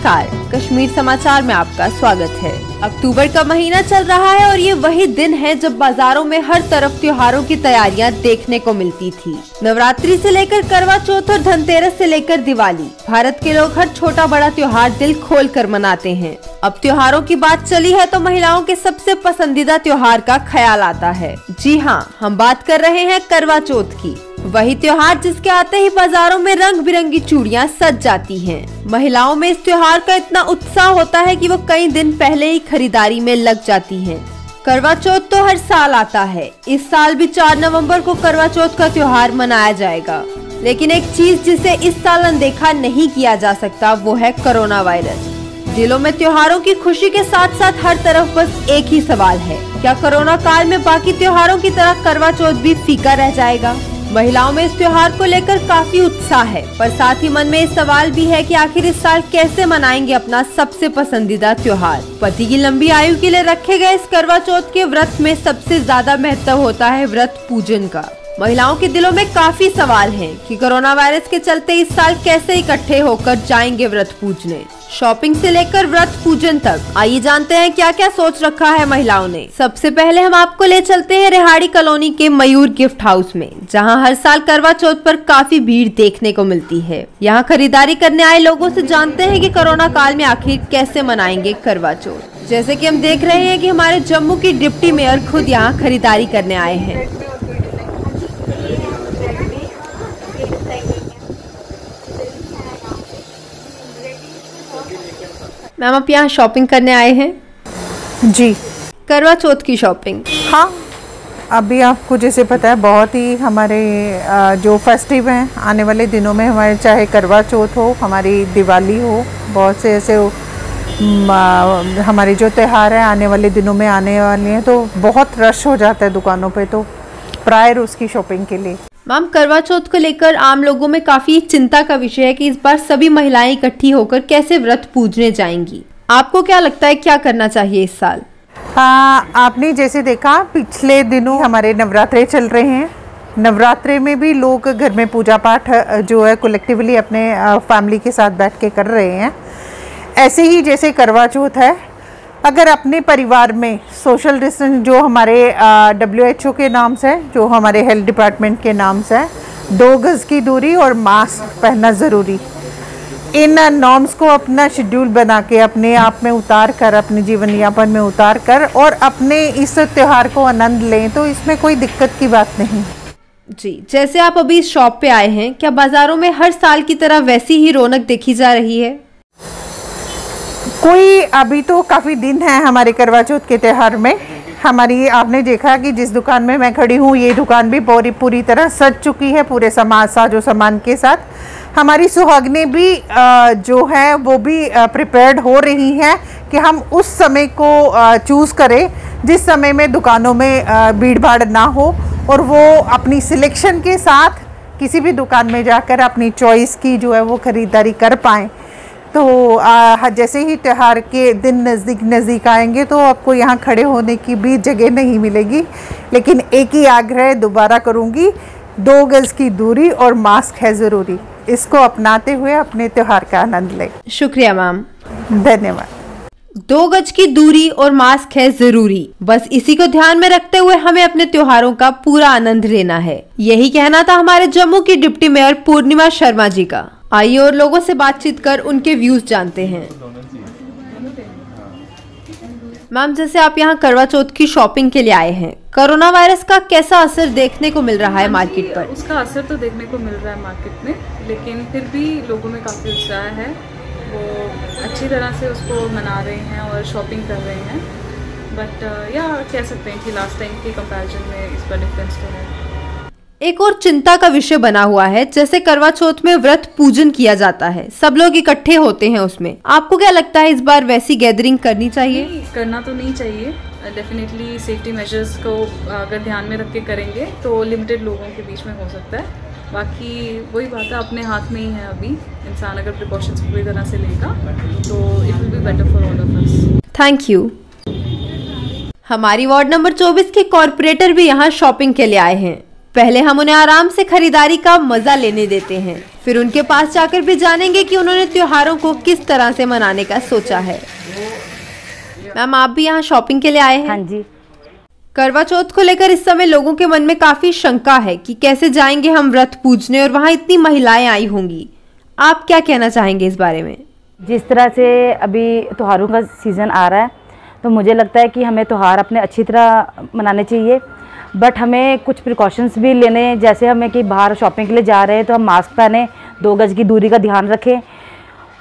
नमस्कार, कश्मीर समाचार में आपका स्वागत है। अक्टूबर का महीना चल रहा है और ये वही दिन है जब बाजारों में हर तरफ त्योहारों की तैयारियां देखने को मिलती थी। नवरात्रि से लेकर करवा चौथ और धनतेरस से लेकर दिवाली, भारत के लोग हर छोटा बड़ा त्योहार दिल खोल कर मनाते हैं। अब त्योहारों की बात चली है तो महिलाओं के सबसे पसंदीदा त्योहार का ख्याल आता है। जी हाँ, हम बात कर रहे हैं करवा चौथ की। वही त्योहार जिसके आते ही बाजारों में रंग बिरंगी चूड़ियां सज जाती हैं। महिलाओं में इस त्योहार का इतना उत्साह होता है कि वो कई दिन पहले ही खरीदारी में लग जाती हैं। करवा चौथ तो हर साल आता है। इस साल भी 4 नवंबर को करवा चौथ का त्योहार मनाया जाएगा। लेकिन एक चीज जिसे इस साल अनदेखा नहीं किया जा सकता वो है कोरोना वायरस। दिलों में त्योहारों की खुशी के साथ साथ हर तरफ बस एक ही सवाल है, क्या कोरोना काल में बाकी त्योहारों की तरह करवा चौथ भी फीका रह जाएगा? महिलाओं में इस त्योहार को लेकर काफी उत्साह है, पर साथ ही मन में ये सवाल भी है कि आखिर इस साल कैसे मनाएंगे अपना सबसे पसंदीदा त्योहार। पति की लंबी आयु के लिए रखे गए इस करवा चौथ के व्रत में सबसे ज्यादा महत्व होता है व्रत पूजन का। महिलाओं के दिलों में काफी सवाल हैं कि कोरोना वायरस के चलते इस साल कैसे इकट्ठे होकर जाएंगे व्रत पूजने। शॉपिंग से लेकर व्रत पूजन तक, आइए जानते हैं क्या क्या सोच रखा है महिलाओं ने। सबसे पहले हम आपको ले चलते हैं रेहाड़ी कॉलोनी के मयूर गिफ्ट हाउस में, जहां हर साल करवा चौथ पर काफी भीड़ देखने को मिलती है। यहां खरीदारी करने आए लोगों से जानते हैं कि कोरोना काल में आखिर कैसे मनाएंगे करवा चौथ। जैसे कि हम देख रहे हैं कि हमारे जम्मू की डिप्टी मेयर खुद यहाँ खरीदारी करने आए हैं। मैम, आप यहाँ शॉपिंग करने आए हैं? जी, करवा चौथ की शॉपिंग। हाँ, अभी आपको जैसे पता है बहुत ही हमारे जो फेस्टिव हैं आने वाले दिनों में, हमारे चाहे करवा चौथ हो, हमारी दिवाली हो, बहुत से ऐसे हमारे जो त्यौहार हैं आने वाले दिनों में आने वाले हैं, तो बहुत रश हो जाता है दुकानों पे, तो प्रायर उसकी शॉपिंग के लिए। मैम, करवा चौथ को लेकर आम लोगों में काफी चिंता का विषय है कि इस बार सभी महिलाएं इकट्ठी होकर कैसे व्रत पूजने जाएंगी। आपको क्या लगता है क्या करना चाहिए इस साल? हाँ, आपने जैसे देखा पिछले दिनों हमारे नवरात्रे चल रहे हैं। नवरात्रे में भी लोग घर में पूजा पाठ जो है कलेक्टिवली अपने फैमिली के साथ बैठ के कर रहे हैं। ऐसे ही जैसे करवा चौथ है, अगर अपने परिवार में सोशल डिस्टेंस जो हमारे WHO के नाम से, जो हमारे हेल्थ डिपार्टमेंट के नाम से, 2 गज की दूरी और मास्क पहनना ज़रूरी, इन नॉर्म्स को अपना शेड्यूल बना के अपने आप में उतार कर, अपने जीवन यापन में उतार कर और अपने इस त्यौहार को आनंद लें, तो इसमें कोई दिक्कत की बात नहीं। जी, जैसे आप अभी इस शॉप पे आए हैं, क्या बाजारों में हर साल की तरह वैसी ही रौनक देखी जा रही है? कोई अभी तो काफ़ी दिन है हमारे करवा चौथ के त्यौहार में। हमारी आपने देखा कि जिस दुकान में मैं खड़ी हूँ, ये दुकान भी पूरी तरह सज चुकी है पूरे साजो सामान के साथ। हमारी सुहागनें भी जो है वो भी प्रिपेयर्ड हो रही हैं कि हम उस समय को चूज़ करें जिस समय में दुकानों में भीड़ भाड़ ना हो, और वो अपनी सिलेक्शन के साथ किसी भी दुकान में जाकर अपनी चॉइस की जो है वो ख़रीदारी कर पाएँ। तो जैसे ही त्यौहार के दिन नज़दीक आएंगे तो आपको यहाँ खड़े होने की भी जगह नहीं मिलेगी। लेकिन एक ही आग्रह दोबारा करूँगी, 2 गज की दूरी और मास्क है ज़रूरी। इसको अपनाते हुए अपने त्यौहार का आनंद लें। शुक्रिया मैम, धन्यवाद। 2 गज की दूरी और मास्क है जरूरी, बस इसी को ध्यान में रखते हुए हमें अपने त्योहारों का पूरा आनंद लेना है। यही कहना था हमारे जम्मू की डिप्टी मेयर पूर्णिमा शर्मा जी का। आइए और लोगों से बातचीत कर उनके व्यूज जानते हैं। मैम, जैसे आप यहाँ करवा चौथ की शॉपिंग के लिए आए हैं, कोरोना वायरस का कैसा असर देखने को मिल रहा है मार्केट पर? उसका असर तो देखने को मिल रहा है मार्केट में, लेकिन फिर भी लोगों में काफ़ी उत्साह है। वो अच्छी तरह से उसको मना रहे हैं और शॉपिंग कर रहे हैं। बट या कह सकते हैं कि लास्ट टाइम के कंपैरिजन में इस पर डिफरेंस तो है। एक और चिंता का विषय बना हुआ है, जैसे करवा चौथ में व्रत पूजन किया जाता है, सब लोग इकट्ठे होते हैं उसमें। आपको क्या लगता है इस बार वैसी गैदरिंग करनी चाहिए? करना तो नहीं चाहिए। डेफिनेटली सेफ्टी मेजर्स को अगर ध्यान में रख के करेंगे तो लिमिटेड लोगों के बीच में हो सकता है। बाकी वही बात है, अपने हाथ में ही है। अभी इंसान अगर प्रिकॉशंस पूरी तरह से लेगा तो it will be better for all of us. Thank you. हमारी वार्ड नंबर 24 के कॉर्पोरेटर भी यहाँ शॉपिंग के लिए आए हैं। पहले हम उन्हें आराम से खरीदारी का मजा लेने देते हैं, फिर उनके पास जाकर भी जानेंगे कि उन्होंने त्योहारों को किस तरह से मनाने का सोचा है। मैम, आप भी यहाँ शॉपिंग के लिए आए हैं? हाँ जी। करवा चौथ को लेकर इस समय लोगों के मन में काफी शंका है कि कैसे जाएंगे हम व्रत पूजने और वहाँ इतनी महिलाएं आई होंगी। आप क्या कहना चाहेंगे इस बारे में? जिस तरह से अभी त्योहारों का सीज़न आ रहा है, तो मुझे लगता है कि हमें त्यौहार अपने अच्छी तरह मनाने चाहिए, बट हमें कुछ प्रिकॉशंस भी लेने, जैसे हमें कि बाहर शॉपिंग के लिए जा रहे हैं तो हम मास्क पहने, 2 गज की दूरी का ध्यान रखें,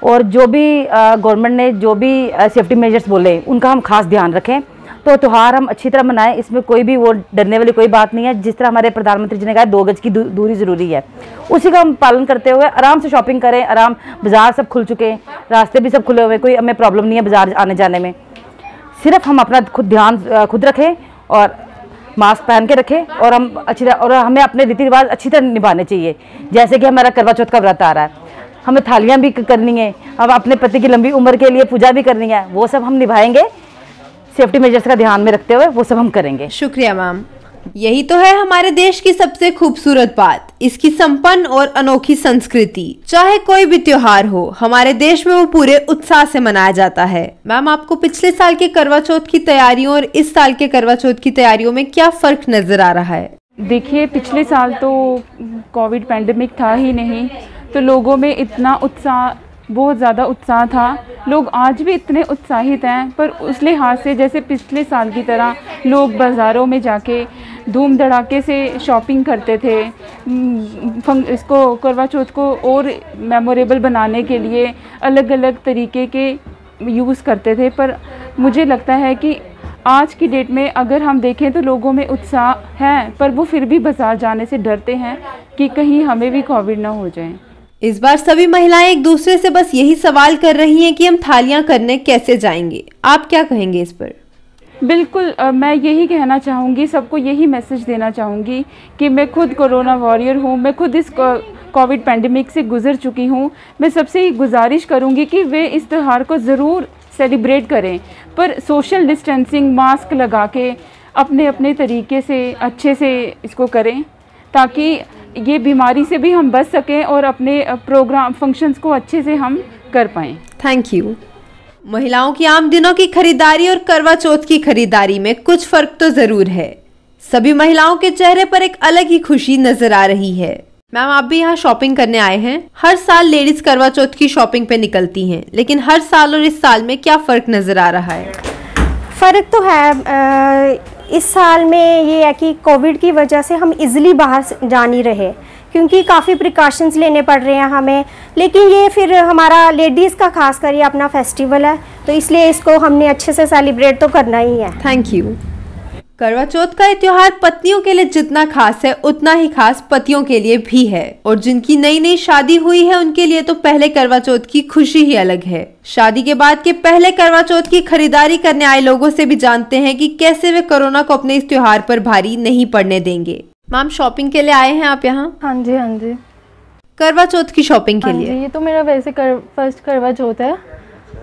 और जो भी गवर्नमेंट ने जो भी सेफ्टी मेजर्स बोले उनका हम खास ध्यान रखें, तो त्यौहार हम अच्छी तरह मनाएं। इसमें कोई भी वो डरने वाली कोई बात नहीं है। जिस तरह हमारे प्रधानमंत्री जी ने कहा 2 गज की दूरी ज़रूरी है, उसी का हम पालन करते हुए आराम से शॉपिंग करें। बाज़ार सब खुल चुके हैं, रास्ते भी सब खुले हुए, कोई हमें प्रॉब्लम नहीं है बाज़ार आने जाने में। सिर्फ हम अपना ध्यान खुद रखें और मास्क पहन के रखें, और हम अच्छी तरह, और हमें अपने रीति रिवाज अच्छी तरह निभाने चाहिए। जैसे कि हमारा करवा चौथ का व्रत आ रहा है, हमें थालियाँ भी करनी है, हम अपने पति की लंबी उम्र के लिए पूजा भी करनी है, वो सब हम निभाएंगे, सेफ्टी मेजर्स का ध्यान में रखते हुए वो सब हम करेंगे। शुक्रिया मैम। यही तो है हमारे देश की सबसे खूबसूरत बात, इसकी संपन्न और अनोखी संस्कृति। चाहे कोई भी त्योहार हो, हमारे देश में वो पूरे उत्साह से मनाया जाता है। मैम, आपको पिछले साल के करवा चौथ की तैयारियों और इस साल के करवा चौथ की तैयारियों में क्या फर्क नजर आ रहा है? देखिए, पिछले साल तो कोविड पैंडेमिक था ही नहीं, तो लोगों में इतना उत्साह, बहुत ज़्यादा उत्साह था। लोग आज भी इतने उत्साहित हैं, पर उस लिहाज से जैसे पिछले साल की तरह लोग बाज़ारों में जाके धूम धड़ाके से शॉपिंग करते थे, इसको करवा चौथ को और मेमोरेबल बनाने के लिए अलग अलग तरीके के यूज़ करते थे। पर मुझे लगता है कि आज की डेट में अगर हम देखें तो लोगों में उत्साह है, पर वो फिर भी बाज़ार जाने से डरते हैं कि कहीं हमें भी कोविड ना हो जाए। इस बार सभी महिलाएं एक दूसरे से बस यही सवाल कर रही हैं कि हम थालियां करने कैसे जाएंगे। आप क्या कहेंगे इस पर? बिल्कुल, मैं यही कहना चाहूँगी, सबको यही मैसेज देना चाहूँगी कि मैं खुद कोरोना वॉरियर हूँ, मैं खुद इस कोविड पैंडेमिक से गुजर चुकी हूँ। मैं सबसे गुजारिश करूँगी कि वे इस त्यौहार को ज़रूर सेलिब्रेट करें, पर सोशल डिस्टेंसिंग, मास्क लगा के अपने अपने तरीके से अच्छे से इसको करें, ताकि ये बीमारी से भी हम बच सकें और अपने प्रोग्राम फंक्शंस को अच्छे से हम कर पाएँ। Thank you. महिलाओं की आम दिनों की खरीदारी और करवा चौथ की खरीदारी में कुछ फर्क तो जरूर है। सभी महिलाओं के चेहरे पर एक अलग ही खुशी नजर आ रही है। मैम, आप भी यहाँ शॉपिंग करने आए हैं। हर साल लेडीज करवा चौथ की शॉपिंग पे निकलती हैं, लेकिन हर साल और इस साल में क्या फर्क नजर आ रहा है? फ़र्क तो है। इस साल में ये है कि कोविड की वजह से हम इजीली बाहर जा नहीं रहे, क्योंकि काफ़ी प्रिकॉशंस लेने पड़ रहे हैं हमें। लेकिन ये फिर हमारा लेडीज़ का खास कर ये अपना फेस्टिवल है, तो इसलिए इसको हमने अच्छे से सेलिब्रेट तो करना ही है। Thank you. करवा चौथ का ये त्योहार पत्नियों के लिए जितना खास है, उतना ही खास पतियों के लिए भी है। और जिनकी नई नई शादी हुई है, उनके लिए तो पहले करवा चौथ की खुशी ही अलग है। शादी के बाद के पहले करवा चौथ की खरीदारी करने आए लोगों से भी जानते हैं कि कैसे वे कोरोना को अपने इस त्योहार पर भारी नहीं पड़ने देंगे। मैम, शॉपिंग के लिए आए हैं आप यहाँ? हाँ जी, हाँ जी। करवा चौथ की शॉपिंग के लिए? ये तो मेरा वैसे फर्स्ट करवा चौथ है,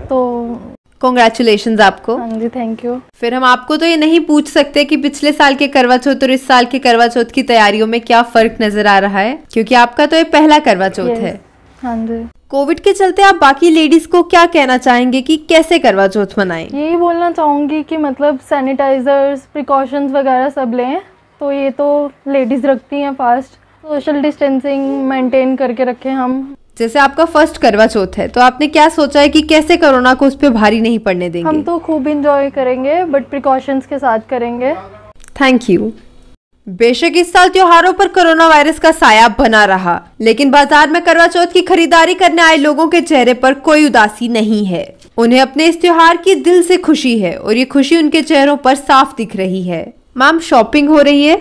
तो कॉन्ग्रेचुलेशंस आपको। हाँ जी, थैंक यू। फिर हम आपको तो ये नहीं पूछ सकते कि पिछले साल के करवा चौथ और इस साल के करवा चौथ की तैयारियों में क्या फर्क नजर आ रहा है, क्योंकि आपका तो ये पहला करवा चौथ है। हाँ जी। कोविड के चलते आप बाकी लेडीज को क्या कहना चाहेंगे कि कैसे करवा चौथ मनाएं? यही बोलना चाहूँगी कि मतलब सैनिटाइजर्स, प्रिकॉशंस वगैरह सब लें, तो ये तो लेडीज़ रखती हैं फास्ट। सोशल डिस्टेंसिंग मेंटेन करके रखें हम। जैसे आपका फर्स्ट करवा चौथ है, तो आपने क्या सोचा है कि कैसे कोरोना को उस पर भारी नहीं पड़ने देंगे? हम तो खूब इंजॉय करेंगे, बट प्रिकॉशंस के साथ करेंगे। Thank you. बेशक इस साल त्योहारों पर कोरोना वायरस का साया बना रहा, लेकिन बाजार में करवा चौथ की खरीदारी करने आए लोगों के चेहरे पर कोई उदासी नहीं है। उन्हें अपने इस त्योहार की दिल से खुशी है और ये खुशी उनके चेहरों पर साफ दिख रही है। मैम, शॉपिंग हो रही है?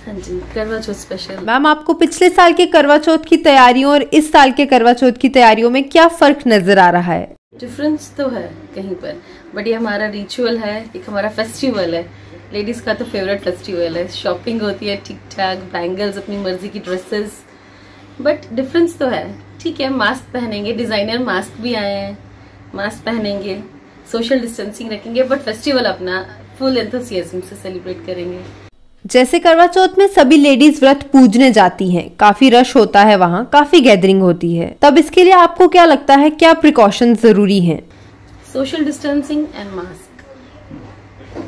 हाँ जी, करवा चौथ स्पेशल। मैम, आपको पिछले साल के करवा चौथ की तैयारियों और इस साल के करवा चौथ की तैयारियों में क्या फर्क नजर आ रहा है? डिफरेंस तो है कहीं पर, बट ये हमारा रिचुअल है, एक हमारा फेस्टिवल है। लेडीज का तो फेवरेट फेस्टिवल है। शॉपिंग होती है ठीक ठाक, बैंगल्स, अपनी मर्जी की ड्रेसेस, बट डिफरेंस तो है। ठीक है, मास्क पहनेंगे, डिजाइनर मास्क भी आए हैं, मास्क पहनेंगे, सोशल डिस्टेंसिंग रखेंगे, बट फेस्टिवल अपना फुल एंथुसियाज्म से सेलिब्रेट करेंगे। जैसे करवा चौथ में सभी लेडीज व्रत पूजने जाती हैं, काफी रश होता है, वहाँ काफी गैदरिंग होती है, तब इसके लिए आपको क्या लगता है, क्या प्रिकॉशंस जरूरी हैं? सोशल डिस्टेंसिंग एंड मास्क,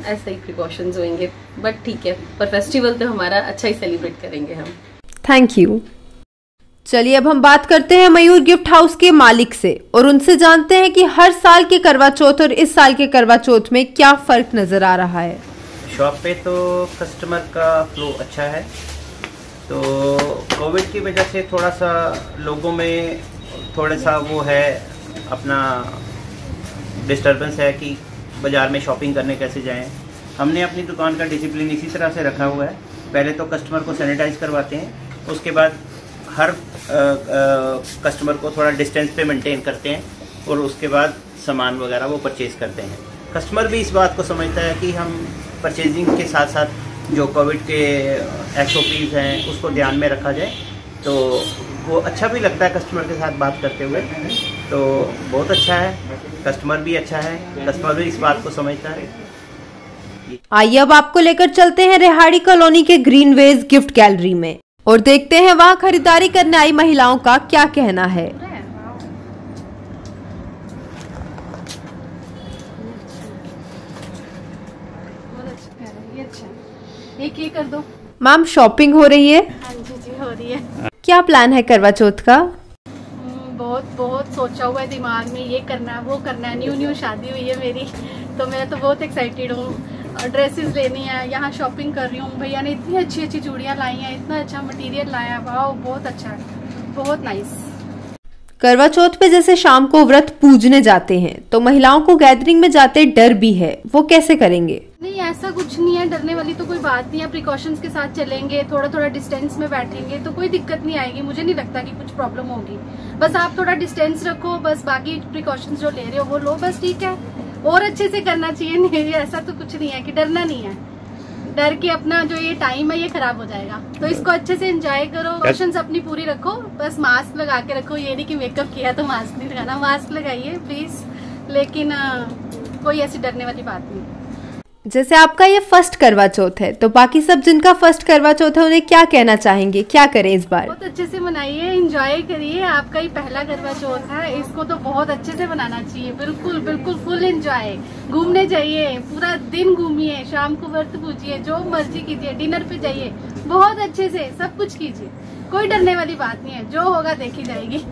ऐसे ही प्रिकॉशंस होंगे, बट ठीक है, पर फेस्टिवल तो हमारा अच्छा ही सेलिब्रेट करेंगे हम। Thank you. चलिए अब हम बात करते हैं मयूर गिफ्ट हाउस के मालिक से और उनसे जानते हैं कि हर साल के करवा चौथ और इस साल के करवा चौथ में क्या फर्क नजर आ रहा है। शॉप पे तो कस्टमर का फ्लो अच्छा है, तो कोविड की वजह से थोड़ा सा लोगों में थोड़ा सा वो है, अपना डिस्टर्बेंस है कि बाज़ार में शॉपिंग करने कैसे जाएं। हमने अपनी दुकान का डिसिप्लिन इसी तरह से रखा हुआ है, पहले तो कस्टमर को सैनिटाइज करवाते हैं, उसके बाद हर कस्टमर को थोड़ा डिस्टेंस पे मेंटेन करते हैं और उसके बाद सामान वगैरह वो परचेज़ करते हैं। कस्टमर भी इस बात को समझता है कि हम परचेजिंग के साथ साथ जो कोविड के SOPs हैं उसको ध्यान में रखा जाए, तो वो अच्छा भी लगता है कस्टमर के साथ बात करते हुए, तो बहुत अच्छा है, कस्टमर भी अच्छा है, कस्टमर भी इस बात को समझता है। आइए अब आपको लेकर चलते हैं रेहाड़ी कॉलोनी के ग्रीनवेज गिफ्ट गैलरी में और देखते हैं वहाँ खरीदारी करने आई महिलाओं का क्या कहना है। एक ये कर दो। मैम शॉपिंग हो रही है? हाँ जी हो रही है। क्या प्लान है करवा चौथ का? बहुत बहुत सोचा हुआ है दिमाग में, ये करना है वो करना है, न्यू शादी हुई है मेरी, तो मैं तो बहुत एक्साइटेड हूँ। ड्रेसेस लेनी है, यहाँ शॉपिंग कर रही हूँ, भैया ने इतनी अच्छी अच्छी चूड़ियाँ लाई हैं, इतना अच्छा मटेरियल लाया, वाह बहुत अच्छा है, बहुत नाइस। करवा चौथ पे जैसे शाम को व्रत पूजने जाते हैं तो महिलाओं को गैदरिंग में जाते डर भी है, वो कैसे करेंगे? नहीं ऐसा कुछ नहीं है, डरने वाली तो कोई बात नहीं है, प्रिकॉशंस के साथ चलेंगे, थोड़ा थोड़ा डिस्टेंस में बैठेंगे तो कोई दिक्कत नहीं आएगी, मुझे नहीं लगता कि कुछ प्रॉब्लम होगी। बस आप थोड़ा डिस्टेंस रखो, बस बाकी प्रिकॉशंस जो ले रहे हो वो लो, बस ठीक है। और अच्छे से करना चाहिए, नहीं ऐसा तो कुछ नहीं है कि डरना नहीं है, डर के अपना जो ये टाइम है ये खराब हो जाएगा, तो इसको अच्छे से एंजॉय करो, प्रिकॉशंस अपनी पूरी रखो, बस मास्क लगा के रखो, ये नहीं कि मेकअप किया तो मास्क नहीं लगाना, मास्क लगाइए प्लीज, लेकिन कोई ऐसी डरने वाली बात नहीं। जैसे आपका ये फर्स्ट करवा चौथ है तो बाकी सब जिनका फर्स्ट करवा चौथ है उन्हें क्या कहना चाहेंगे, क्या करें इस बार? बहुत अच्छे से मनाइए, एंजॉय करिए, आपका ही पहला करवा चौथ है, इसको तो बहुत अच्छे से मनाना चाहिए, बिल्कुल बिल्कुल फुल एंजॉय। घूमने जाइए, पूरा दिन घूमिए, शाम को व्रत पूजिए, जो मर्जी कीजिए, डिनर पे जाइए, बहुत अच्छे से सब कुछ कीजिए, कोई डरने वाली बात नहीं है, जो होगा देखी जाएगी।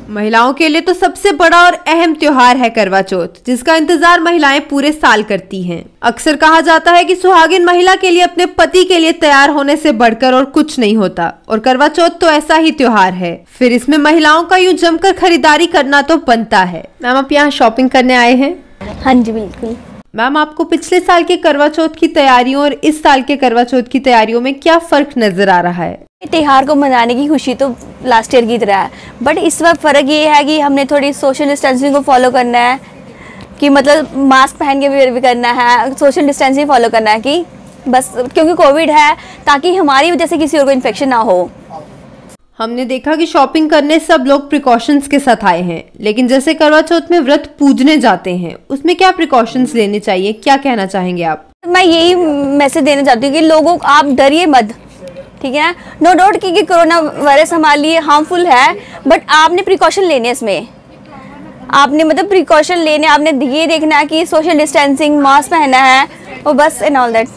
महिलाओं के लिए तो सबसे बड़ा और अहम त्योहार है करवा चौथ, जिसका इंतजार महिलाएं पूरे साल करती हैं। अक्सर कहा जाता है कि सुहागिन महिला के लिए अपने पति के लिए तैयार होने से बढ़कर और कुछ नहीं होता, और करवा चौथ तो ऐसा ही त्योहार है। फिर इसमें महिलाओं का यूं जमकर खरीदारी करना तो बनता है। मैम आप यहाँ शॉपिंग करने आए हैं? हाँ जी बिल्कुल। मैम आपको पिछले साल के करवा चौथ की तैयारियों और इस साल के करवा चौथ की तैयारियों में क्या फर्क नजर आ रहा है? त्योहार को मनाने की खुशी तो लास्ट ईयर की तरह है, बट इस बार फ़र्क ये है कि हमने थोड़ी सोशल डिस्टेंसिंग को फॉलो करना है, कि मतलब मास्क पहन के भी करना है, सोशल डिस्टेंसिंग फॉलो करना है, कि बस क्योंकि कोविड है, ताकि हमारी वजह से किसी और को इन्फेक्शन ना हो। हमने देखा कि शॉपिंग करने सब लोग प्रिकॉशंस के साथ आए हैं, लेकिन जैसे करवा चौथ में व्रत पूजने जाते हैं उसमें क्या प्रिकॉशंस लेने चाहिए, क्या कहना चाहेंगे आप? मैं यही मैसेज देना चाहती हूँ कि लोगों को आप डरिए मत, ठीक है, नो डाउट कि कोरोना वायरस हमारे लिए हार्मफुल है, बट आपने प्रिकॉशन लेने, इसमें आपने मतलब प्रिकॉशन लेने, आपने ये देखना है कि सोशल डिस्टेंसिंग, मास्क पहनना है, और बस एंड ऑल दैट।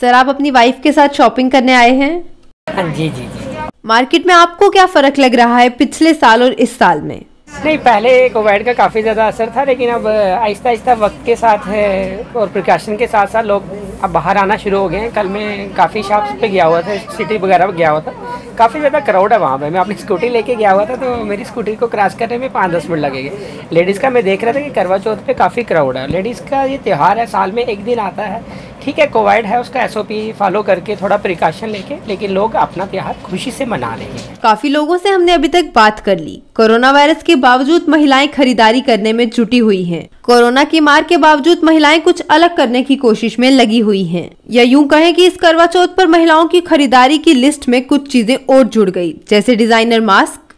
सर आप अपनी वाइफ के साथ शॉपिंग करने आए हैं? हाँ जी जी जी। मार्केट में आपको क्या फर्क लग रहा है पिछले साल और इस साल में? नहीं, पहले कोविड का काफ़ी ज़्यादा असर था, लेकिन अब आहिस्ता आहिस्ता वक्त के साथ है और प्रिकॉशन के साथ साथ लोग अब बाहर आना शुरू हो गए हैं। कल मैं काफ़ी शॉप्स पे गया हुआ था, सिटी वगैरह गया हुआ था, काफ़ी ज़्यादा क्राउड है वहाँ पे। मैं अपनी स्कूटी लेके गया हुआ था, तो मेरी स्कूटी को क्रॉस करने में 5-10 मिनट लगेंगे। लेडीज़ का मैं देख रहा था कि करवा चौथ पे काफ़ी क्राउड है। लेडीज़ का ये त्यौहार है, साल में एक दिन आता है, ठीक है, कोविड है, उसका SOP फॉलो करके थोड़ा प्रिकॉशन लेके, लेकिन लोग अपना त्यौहार खुशी से मना रहे हैं। काफी लोगों से हमने अभी तक बात कर ली। कोरोना वायरस के बावजूद महिलाएं खरीदारी करने में जुटी हुई हैं। कोरोना की मार के बावजूद महिलाएं कुछ अलग करने की कोशिश में लगी हुई हैं। या यूं कहें कि इस करवा चौथ पर महिलाओं की खरीदारी की लिस्ट में कुछ चीजें और जुड़ गई, जैसे डिजाइनर मास्क।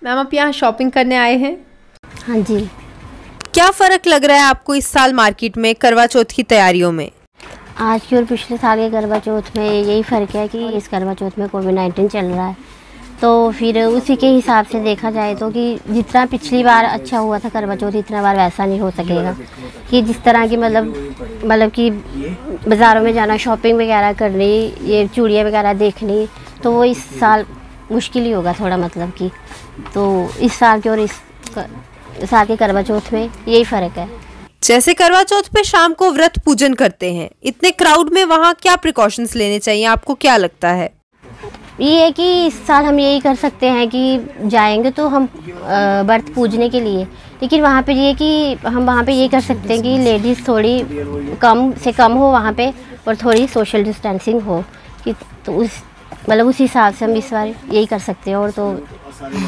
मैम आप यहाँ शॉपिंग करने आए हैं? हाँ जी। क्या फर्क लग रहा है आपको इस साल मार्केट में करवा चौथ की तैयारियों में? आज की और पिछले साल के करवा चौथ में यही फ़र्क है कि इस करवा चौथ में कोविड-19 चल रहा है, तो फिर उसी के हिसाब से देखा जाए तो कि जितना पिछली बार अच्छा हुआ था करवा चौथ, इतना बार वैसा नहीं हो सकेगा। कि जिस तरह की मतलब कि बाज़ारों में जाना, शॉपिंग वगैरह करनी, ये चूड़ियाँ वगैरह देखनी, तो वो इस साल मुश्किल ही होगा थोड़ा, मतलब कि तो इस साल के और इस साल के करवा चौथ में यही फ़र्क है। जैसे करवा चौथ पे शाम को व्रत पूजन करते हैं, इतने क्राउड में वहाँ क्या प्रिकॉशंस लेने चाहिए, आपको क्या लगता है? ये है कि इस साल हम यही कर सकते हैं कि जाएंगे तो हम व्रत पूजने के लिए, लेकिन वहाँ पे ये कि हम वहाँ पे ये कर सकते हैं कि लेडीज़ थोड़ी कम से कम हो वहाँ पे और थोड़ी सोशल डिस्टेंसिंग हो, कि तो उस हिसाब से हम इस बार यही कर सकते हैं, और तो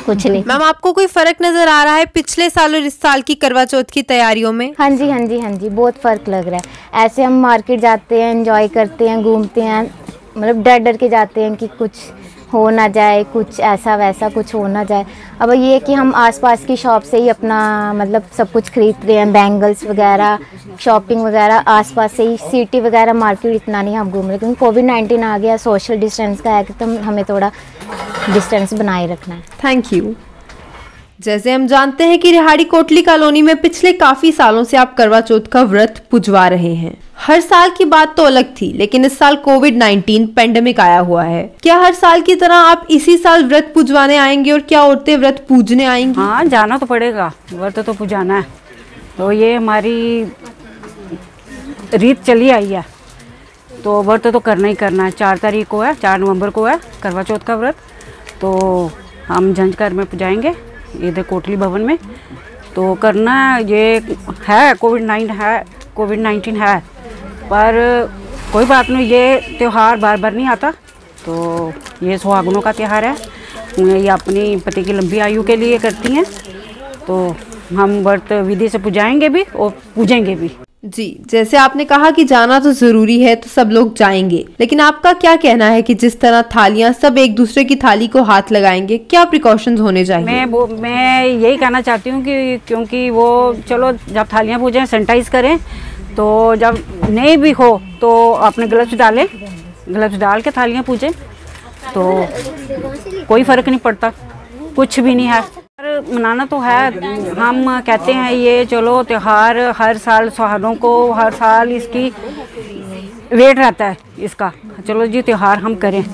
कुछ नहीं। मैम, आपको कोई फ़र्क नज़र आ रहा है पिछले साल और इस साल की करवा चौथ की तैयारियों में? हाँ जी, बहुत फ़र्क लग रहा है। ऐसे हम मार्केट जाते हैं, एंजॉय करते हैं, घूमते हैं, मतलब डर के जाते हैं कि कुछ हो ना जाए, कुछ ऐसा वैसा कुछ हो ना जाए। अब ये कि हम आसपास की शॉप से ही अपना मतलब सब कुछ खरीद रहे हैं, बैंगल्स वगैरह, शॉपिंग वगैरह आसपास से ही, सिटी वगैरह मार्केट इतना नहीं हम घूम रहे, क्योंकि कोविड-19 आ गया, सोशल डिस्टेंस का है, तो हमें थोड़ा डिस्टेंस बनाए रखना है। Thank you. जैसे हम जानते हैं कि रिहाड़ी कोटली कॉलोनी में पिछले काफी सालों से आप करवा चौथ का व्रत पुजवा रहे हैं। हर साल की बात तो अलग थी, लेकिन इस साल कोविड-19 पेंडेमिक आया हुआ है। क्या हर साल की तरह आप इसी साल व्रत पुजवाने आएंगे और क्या औरतें व्रत पूजने आएंगी? हाँ, जाना तो पड़ेगा, व्रत तो पुजाना है, तो ये हमारी रीत चली आई है, तो व्रत तो करना ही करना है। 4 तारीख को है, 4 नवंबर को है करवा चौथ का व्रत, तो हम झंझकर में पुजाएंगे इधर कोटली भवन में, तो करना ये है। कोविड-19 है, पर कोई बात नहीं, ये त्यौहार बार बार नहीं आता, तो ये सुहागनों का त्यौहार है, ये अपनी पति की लंबी आयु के लिए करती हैं, तो हम व्रत विधि से पुजाएंगे भी और पूजेंगे भी। जी, जैसे आपने कहा कि जाना तो जरूरी है, तो सब लोग जाएंगे, लेकिन आपका क्या कहना है कि जिस तरह थालियां सब एक दूसरे की थाली को हाथ लगाएंगे, क्या प्रिकॉशंस होने चाहिए? मैं यही कहना चाहती हूँ कि क्योंकि वो चलो जब थालियां पूजें सैनिटाइज करें, तो जब नहीं भी हो तो अपने ग्लव्स डालें, ग्लव्स डाल के थालियां पूजें, तो कोई फ़र्क नहीं पड़ता, कुछ भी नहीं है। मनाना तो है, हम कहते हैं ये चलो त्यौहार हर साल सुहागों को हर साल इसकी वेट रहता है इसका, चलो जी त्यौहार हम करें,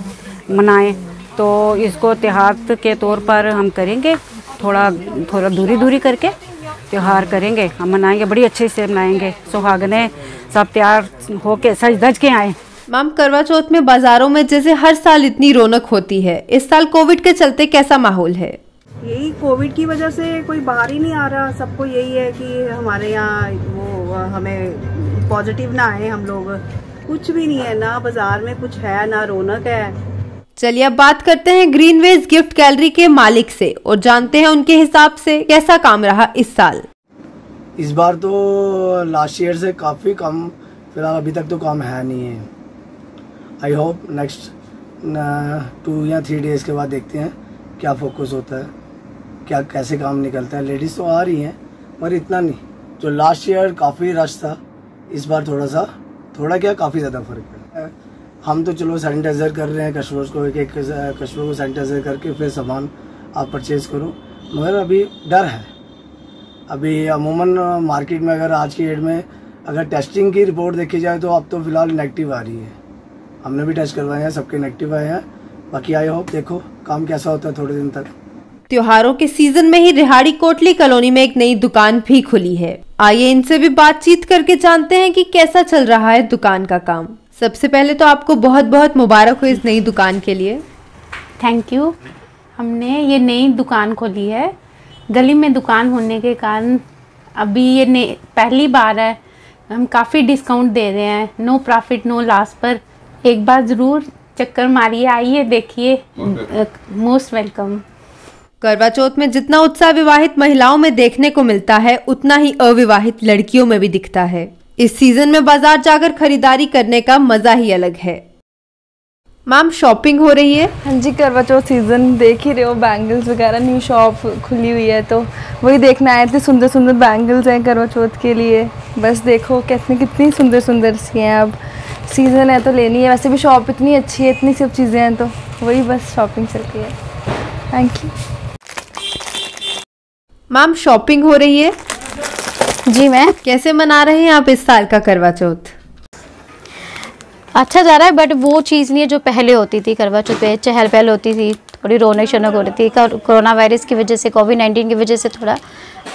मनाएं, तो इसको त्यौहार के तौर पर हम करेंगे, थोड़ा दूरी करके त्यौहार करेंगे, हम मनाएंगे, बड़ी अच्छे से मनाएंगे, सुहागने सब तैयार होके सज धज के आए। मैम, करवा चौथ में बाजारों में जैसे हर साल इतनी रौनक होती है, इस साल कोविड के चलते कैसा माहौल है? यही कोविड की वजह से कोई बाहर ही नहीं आ रहा, सबको यही है कि हमारे यहाँ वो हमें पॉजिटिव ना आए, हम लोग कुछ भी नहीं है, ना बाजार में कुछ है ना रौनक है। चलिए अब बात करते हैं ग्रीनवेज गिफ्ट गैलरी के मालिक से और जानते हैं उनके हिसाब से कैसा काम रहा इस साल। इस बार तो लास्ट ईयर से काफ़ी कम, फिलहाल अभी तक तो काम है नहीं है। आई होप नेक्स्ट 2 या 3 डेज़ के बाद देखते हैं क्या फोकस होता है, क्या कैसे काम निकलता है। लेडीज़ तो आ रही हैं पर इतना नहीं, जो लास्ट ईयर काफ़ी रश था, इस बार थोड़ा क्या काफ़ी ज़्यादा फर्क है। हम तो चलो सैनिटाइज़र कर रहे हैं कस्टमर्स को, एक कस्टमर को सैनिटाइज़र करके फिर सामान आप परचेज़ करो, मगर अभी डर है। अभी अमूमन मार्केट में अगर आज की डेट में अगर टेस्टिंग की रिपोर्ट देखी जाए तो अब तो फ़िलहाल नेगेटिव आ रही है, हमने भी टेस्ट करवाए हैं, सबके नेगेटिव आए हैं। बाकी आई होप देखो काम कैसा होता है थोड़े दिन तक। त्योहारों के सीजन में ही रिहाड़ी कोटली कॉलोनी में एक नई दुकान भी खुली है। आइए इनसे भी बातचीत करके जानते हैं कि कैसा चल रहा है दुकान का काम। सबसे पहले तो आपको बहुत बहुत मुबारक हो इस नई दुकान के लिए। Thank you. हमने ये नई दुकान खोली है, गली में दुकान होने के कारण अभी ये पहली बार है, हम काफ़ी डिस्काउंट दे रहे हैं, नो प्रॉफिट नो लॉस पर। एक बार ज़रूर चक्कर मारिए, आइए देखिए, मोस्ट वेलकम। करवा चौथ में जितना उत्साह विवाहित महिलाओं में देखने को मिलता है, उतना ही अविवाहित लड़कियों में भी दिखता है। इस सीजन में बाजार जाकर खरीदारी करने का मजा ही अलग है। मैम, शॉपिंग हो रही है? हाँ जी, करवा चौथ सीज़न देख ही रहे हो, बैंगल्स वगैरह न्यू शॉप खुली हुई है, तो वही देखना आए थे। सुंदर सुंदर बैंगल्स हैं करवा चौथ के लिए, बस देखो कितनी सुंदर सुंदर सी हैं। अब सीज़न है तो लेनी है, वैसे भी शॉप इतनी अच्छी है, इतनी सब चीज़ें हैं तो वही बस शॉपिंग चलती है। Thank you. मैम शॉपिंग हो रही है? जी मैम। कैसे मना रहे हैं आप इस साल का करवा चौथ? अच्छा जा रहा है, बट वो चीज़ नहीं है जो पहले होती थी। करवा चौथ पे चहल पहल होती थी, थोड़ी रौनक शौनक हो रही थी। कोरोना वायरस की वजह से, कोविड-19 की वजह से थोड़ा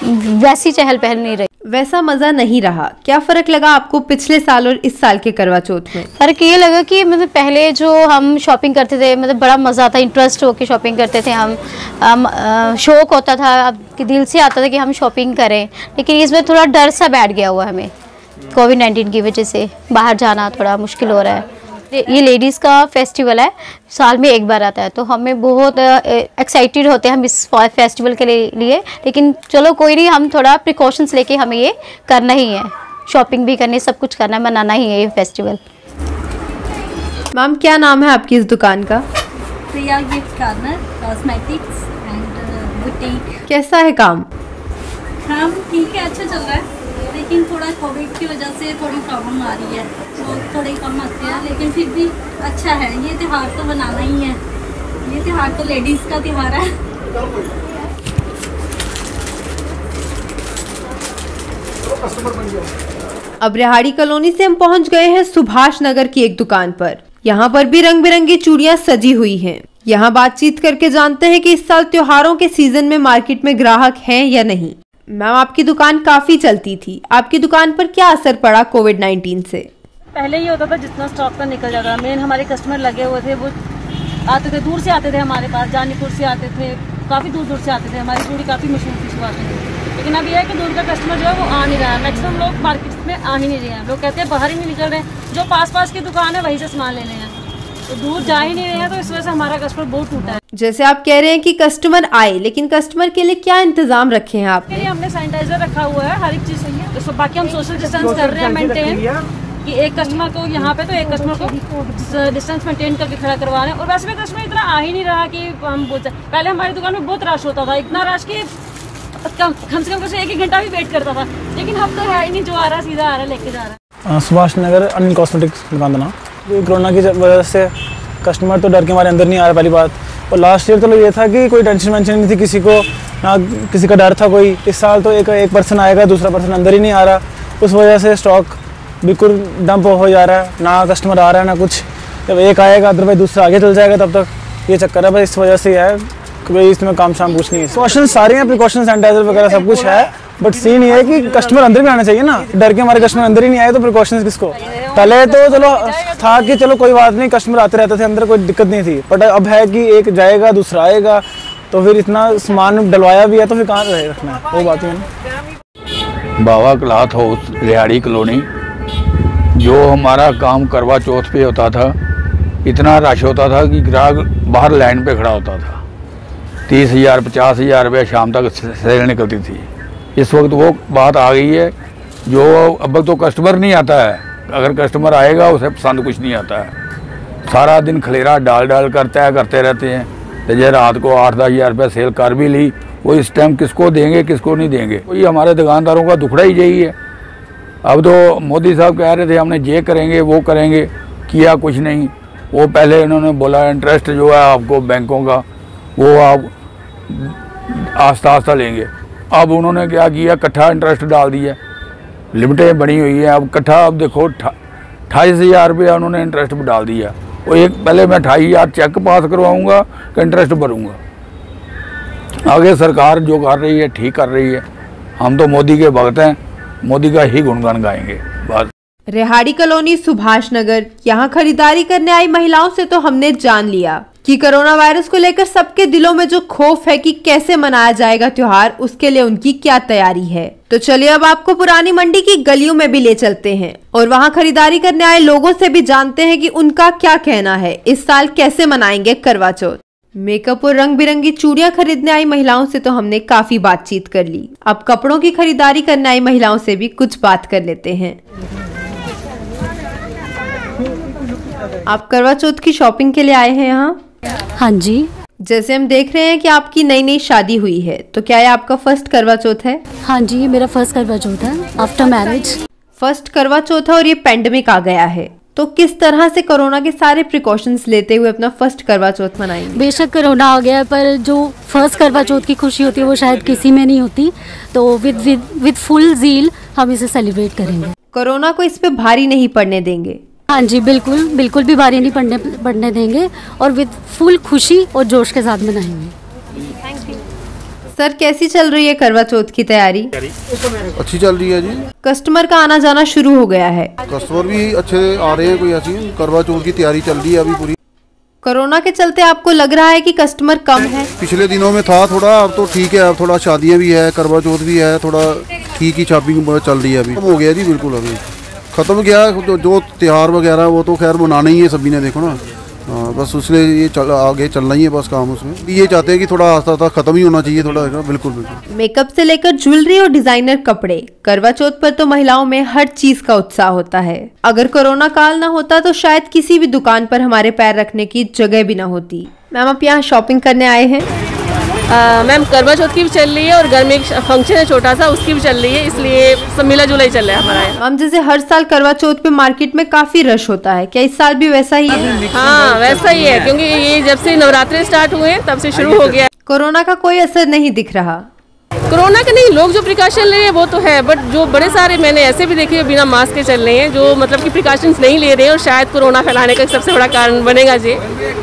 वैसी चहल पहल नहीं रही, वैसा मज़ा नहीं रहा। क्या फ़र्क लगा आपको पिछले साल और इस साल के करवा चौथ में? फ़र्क ये लगा कि मतलब पहले जो हम शॉपिंग करते थे, मतलब बड़ा मज़ा आता, इंटरेस्ट होकर शॉपिंग करते थे हम शौक़ होता था, अब कि दिल से आता था कि हम शॉपिंग करें। लेकिन इसमें थोड़ा डर सा बैठ गया हुआ हमें, कोविड-19 की वजह से बाहर जाना थोड़ा मुश्किल हो रहा है। ये लेडीज़ का फेस्टिवल है, साल में एक बार आता है, तो हमें बहुत एक्साइटेड होते हैं हम इस फेस्टिवल के लिए। लेकिन चलो कोई नहीं, हम थोड़ा प्रिकॉशंस लेके हमें ये करना ही है, शॉपिंग भी करनी, सब कुछ करना, मनाना ही है ये फेस्टिवल। मैम क्या नाम है आपकी इस दुकान का? Priya gift corner cosmetics and boutique. कैसा है काम? ठीक है, अच्छा चल रहा है, लेकिन थोड़ा कोविड की वजह से थोड़ी प्रॉब्लम आ रही है, तो थोड़े कम आते हैं, लेकिन फिर भी अच्छा है। ये त्यौहार तो बनाना ही है, ये त्यौहार तो लेडीज़ का त्यौहार है। अब रेहाड़ी कॉलोनी से हम पहुंच गए हैं सुभाष नगर की एक दुकान पर। यहाँ पर भी रंग बिरंगी चूड़ियाँ सजी हुई हैं। यहाँ बातचीत करके जानते हैं कि इस साल त्योहारों के सीजन में मार्केट में ग्राहक हैं या नहीं। मैम आपकी दुकान काफी चलती थी, आपकी दुकान पर क्या असर पड़ा कोविड-19 से? पहले ये होता था जितना स्टॉक था निकल जाता। मेन हमारे कस्टमर लगे हुए थे, वो आते थे, दूर से आते थे हमारे पास, जानीपुर से आते थे, काफ़ी दूर दूर से आते थे। हमारी चूड़ी काफ़ी मशहूर थी शुरुआत में, लेकिन अब यह है कि दूर का कस्टमर जो है वो आ नहीं रहा है। मैक्सिमम लोग मार्केट में आ ही नहीं रहे हैं, लोग कहते हैं बाहर ही नहीं निकल रहे हैं, जो पास पास की दुकान है वहीं से सामान ले रहे हैं, तो दूर जा ही नहीं रहे हैं, तो इस वजह से हमारा कस्टमर बहुत टूटा है। जैसे आप कह रहे हैं कि कस्टमर आए, लेकिन कस्टमर के लिए क्या इंतजाम रखे हैं आपने? हमने सैनिटाइजर रखा हुआ है, हर एक चीज़ सही है, तो बाकी हम सोशल डिस्टेंस कर रहे हैं मेंटेन, कि एक कस्टमर को यहाँ पे तो एक कस्टमर को डिस्टेंस मेंटेन करके खड़ा करवा रहे हैं। और वैसे भी कस्टमर इतना आ ही नहीं रहा कि हम बोल जाए। पहले हमारी दुकान में बहुत रश होता था, इतना रश कि कम से कम एक एक घंटा भी वेट करता था, लेकिन अब तो है ही नहीं, जो आ रहा है सीधा आ रहा है, लेके जा रहा है। सुभाष नगर अनिल कॉस्मेटिक्स दुकान का नाम। कोरोना की वजह से कस्टमर तो डर के हमारे अंदर नहीं आ रहा पहली बात, और लास्ट ईयर तो ये था कि कोई टेंशन वेंशन नहीं थी किसी को, ना किसी का डर था कोई। इस साल तो एक पर्सन आएगा, दूसरा पर्सन अंदर ही नहीं आ रहा, उस वजह से स्टॉक बिल्कुल डंप हो जा रहा है, ना कस्टमर आ रहा है ना कुछ। जब एक आएगा अदरवाइज दूसरा आगे चल जाएगा, तब तक ये चक्कर है। बस इस वजह से है कि भाई इसमें काम शाम कुछ नहीं है। प्रिकॉशन सारे हैं, प्रिकॉशन सैनिटाइजर वगैरह सब कुछ है, बट सीन ये है कि कस्टमर अंदर भी आना चाहिए ना। डर के हमारे कस्टमर अंदर ही नहीं आए तो प्रिकॉशंस किसको? पहले तो चलो था कि चलो कोई बात नहीं, कस्टमर आते रहते थे अंदर, कोई दिक्कत नहीं थी, बट अब है कि एक जाएगा दूसरा आएगा, तो फिर इतना सामान डलवाया भी है तो फिर कहाँ रखना है, वो बात है ना। बाबा क्लॉथ हाउस रेहाड़ी कॉलोनी। जो हमारा काम करवा चौथ पे होता था, इतना रश होता था कि ग्राहक बाहर लाइन पे खड़ा होता था। 30,000 50,000 रुपये शाम तक सेल निकलती थी। इस वक्त वो बात आ गई है, जो अब तो कस्टमर नहीं आता है, अगर कस्टमर आएगा उसे पसंद कुछ नहीं आता है। सारा दिन खलेरा डाल करते रहते हैं, तो जब रात को 8-10 हज़ार रुपये सेल कर भी ली, वो इस टाइम किसको देंगे किसको नहीं देंगे, वही हमारे दुकानदारों का दुखड़ा ही यही है। अब तो मोदी साहब कह रहे थे हमने ये करेंगे वो करेंगे, किया कुछ नहीं। वो पहले इन्होंने बोला इंटरेस्ट जो है आपको बैंकों का वो आप आस्ता आस्ता लेंगे, अब उन्होंने क्या किया, इकट्ठा इंटरेस्ट डाल दिया, लिमिटें बनी हुई है। अब इकट्ठा अब देखो 28,000 रुपया उन्होंने इंटरेस्ट डाल दिया। वो एक पहले मैं 28,000 चेक पास करवाऊँगा कि इंटरेस्ट भरूँगा। आगे सरकार जो कर रही है ठीक कर रही है, हम तो मोदी के भक्त हैं, मोदी का ही गुणगान गाएंगे बस। रेहाड़ी कॉलोनी सुभाष नगर, यहाँ खरीदारी करने आई महिलाओं से तो हमने जान लिया कि कोरोना वायरस को लेकर सबके दिलों में जो खौफ है कि कैसे मनाया जाएगा त्योहार, उसके लिए उनकी क्या तैयारी है। तो चलिए अब आपको पुरानी मंडी की गलियों में भी ले चलते हैं और वहाँ खरीदारी करने आए लोगों से भी जानते हैं कि उनका क्या कहना है, इस साल कैसे मनाएंगे करवा चौथ। मेकअप और रंग बिरंगी चूड़ियां खरीदने आई महिलाओं से तो हमने काफी बातचीत कर ली। अब कपड़ों की खरीदारी करने आई महिलाओं से भी कुछ बात कर लेते हैं। आप करवा चौथ की शॉपिंग के लिए आए हैं यहाँ? हाँ जी। जैसे हम देख रहे हैं कि आपकी नई नई शादी हुई है, तो क्या ये आपका फर्स्ट करवा चौथ है? हाँ जी, ये मेरा फर्स्ट करवा चौथ है आफ्टर मैरिज। फर्स्ट करवा चौथ है और ये पेंडेमिक आ गया है, तो किस तरह से कोरोना के सारे प्रिकॉशंस लेते हुए अपना फर्स्ट करवा चौथ मनाएंगे? बेशक कोरोना आ गया है, पर जो फर्स्ट करवा चौथ की खुशी होती है वो शायद किसी में नहीं होती। तो विद फुल ज़ील हम इसे सेलिब्रेट करेंगे। कोरोना को इस पे भारी नहीं पड़ने देंगे? हाँ जी, बिल्कुल बिल्कुल भी भारी नहीं पड़ने देंगे और विद फुल खुशी और जोश के साथ मनाएंगे। सर, कैसी चल रही है करवा चौथ की तैयारी? अच्छी चल रही है जी। कस्टमर का आना जाना शुरू हो गया है? कस्टमर भी अच्छे आ रहे हैं, कोई ऐसी करवा चौथ की तैयारी चल रही है अभी पूरी। कोरोना के चलते आपको लग रहा है कि कस्टमर कम है? पिछले दिनों में था थोड़ा, अब तो ठीक है। अब थोड़ा शादियां भी है, करवा चौथ भी है, थोड़ा ठीक ही शॉपिंग चल रही है। अभी हो गया जी, बिल्कुल अभी खत्म गया। जो त्योहार वगैरह वो तो खैर मनाना ही है सभी ने, देखो ना। हाँ, बस उसलिए ये आगे चलना ही है बस काम। उसमें ये चाहते हैं कि थोड़ा आस्ता आस्ता खत्म ही होना चाहिए थोड़ा। बिल्कुल बिल्कुल। मेकअप से लेकर ज्वेलरी और डिजाइनर कपड़े, करवा चौथ पर तो महिलाओं में हर चीज का उत्साह होता है। अगर कोरोना काल ना होता तो शायद किसी भी दुकान पर हमारे पैर रखने की जगह भी ना होती। मैम, आप यहाँ शॉपिंग करने आए हैं? मैम, करवा चौथ की भी चल रही है और घर में एक फंक्शन है छोटा सा, उसकी भी चल रही है, इसलिए सब मिला जुला ही चल रहा है हमारा। मैम, जैसे हर साल करवा चौथ पे मार्केट में काफी रश होता है, क्या इस साल भी वैसा ही है? हाँ, वैसा ही है, क्योंकि ये जब से नवरात्रि स्टार्ट हुए तब से शुरू हो गया। कोरोना का कोई असर नहीं दिख रहा? कोरोना का नहीं, लोग जो प्रिकॉशन ले रहे हैं वो तो है, बट जो बड़े सारे मैंने ऐसे भी देखे बिना मास्क के चल रहे हैं, जो मतलब कि प्रिकॉशंस नहीं ले रहे हैं, और शायद कोरोना फैलाने का सबसे बड़ा कारण बनेगा जी।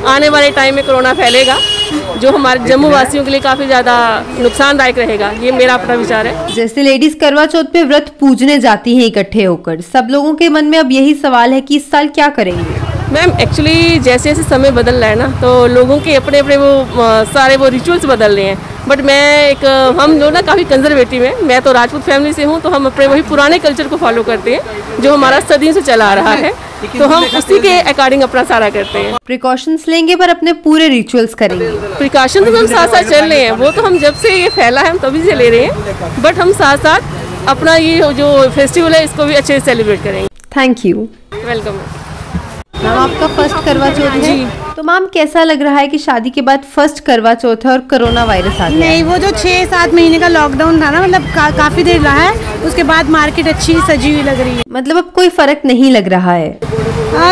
आने वाले टाइम में कोरोना फैलेगा, जो हमारे जम्मू वासियों के लिए काफी ज्यादा नुकसानदायक रहेगा, ये मेरा अपना विचार है। जैसे लेडीज करवा चौथ पे व्रत पूजने जाती हैं इकट्ठे होकर, सब लोगों के मन में अब यही सवाल है कि इस साल क्या करेंगे? मैम, एक्चुअली जैसे जैसे समय बदल रहा है ना, तो लोगों के अपने अपने वो सारे वो रिचुअल्स बदल रहे हैं। बट मैं हम लोग ना काफ़ी कंजर्वेटिव हैं। मैं तो राजपूत फैमिली से हूँ, तो हम अपने वही पुराने कल्चर को फॉलो करते हैं जो हमारा सदियों से चला आ रहा है, तो हम उसी के अकॉर्डिंग अपना सारा करते हैं। प्रिकॉशंस लेंगे पर अपने पूरे रिचुअल्स करेंगे? प्रिकॉशन तो हम साथ साथ चल रहे हैं, वो तो हम जब से ये फैला है हम तभी से ले रहे हैं, बट हम साथ साथ अपना ये जो फेस्टिवल है इसको भी अच्छे से सेलिब्रेट करेंगे। Thank you. वेलकम। मैम, आपका फर्स्ट करवा चौथ है, तो मैम कैसा लग रहा है कि शादी के बाद फर्स्ट करवा चौथ है और कोरोना वायरस आ गया? नहीं, वो जो 6-7 महीने का लॉकडाउन था ना, मतलब काफी देर रहा है, उसके बाद मार्केट अच्छी सजी हुई लग रही है। मतलब अब कोई फर्क नहीं लग रहा है?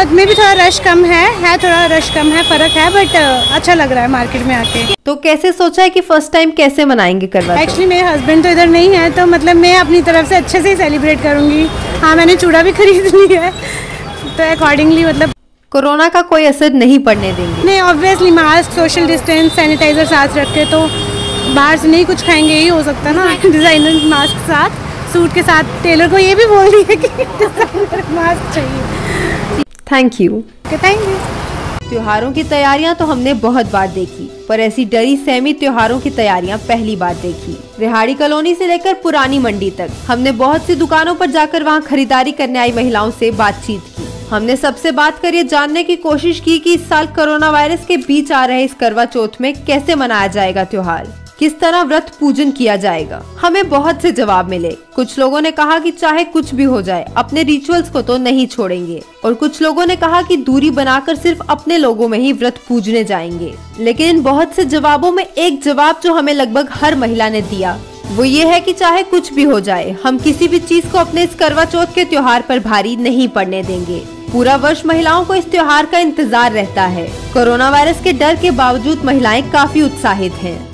में भी थोड़ा रश कम है थोड़ा रश कम है, फर्क है, बट अच्छा लग रहा है मार्केट में आके। तो कैसे सोचा है कि फर्स्ट टाइम कैसे मनाएंगे करवा चौथ? एक्चुअली मेरे हस्बैंड तो इधर नहीं है, तो मतलब मैं अपनी तरफ से अच्छे से ही सेलिब्रेट करूंगी। हाँ, मैंने चूड़ा भी खरीद लिया है, तो अकॉर्डिंगली मतलब कोरोना का कोई असर नहीं पड़ने देंगे? नहीं, obviously mask, social distance, sanitizer साथ रखे, तो बाहर से नहीं कुछ खाएंगे, यही हो सकता ना। डिजाइनर मास्क साथ, सूट के साथ। टेलर को ये भी बोल रही है कि डिजाइनर मास्क चाहिए। Thank you. Thank you. त्योहारों की तैयारियां तो हमने बहुत बार देखी, पर ऐसी डरी सहमी त्योहारों की तैयारियां पहली बार देखी। रिहाड़ी कॉलोनी से लेकर पुरानी मंडी तक हमने बहुत सी दुकानों पर जाकर वहां खरीदारी करने आई महिलाओं से बातचीत की। हमने सबसे बात कर ये जानने की कोशिश की कि इस साल कोरोना वायरस के बीच आ रहे इस करवा चौथ में कैसे मनाया जाएगा त्योहार, किस तरह व्रत पूजन किया जाएगा। हमें बहुत से जवाब मिले। कुछ लोगों ने कहा कि चाहे कुछ भी हो जाए अपने रिचुअल्स को तो नहीं छोड़ेंगे, और कुछ लोगों ने कहा कि दूरी बनाकर सिर्फ अपने लोगों में ही व्रत पूजने जाएंगे। लेकिन इन बहुत से जवाबों में एक जवाब जो हमें लगभग हर महिला ने दिया, वो ये है कि चाहे कुछ भी हो जाए हम किसी भी चीज को अपने इस करवा चौथ के त्योहार पर भारी नहीं पड़ने देंगे। पूरा वर्ष महिलाओं को इस त्योहार का इंतजार रहता है। कोरोना वायरस के डर के बावजूद महिलाएं काफी उत्साहित हैं।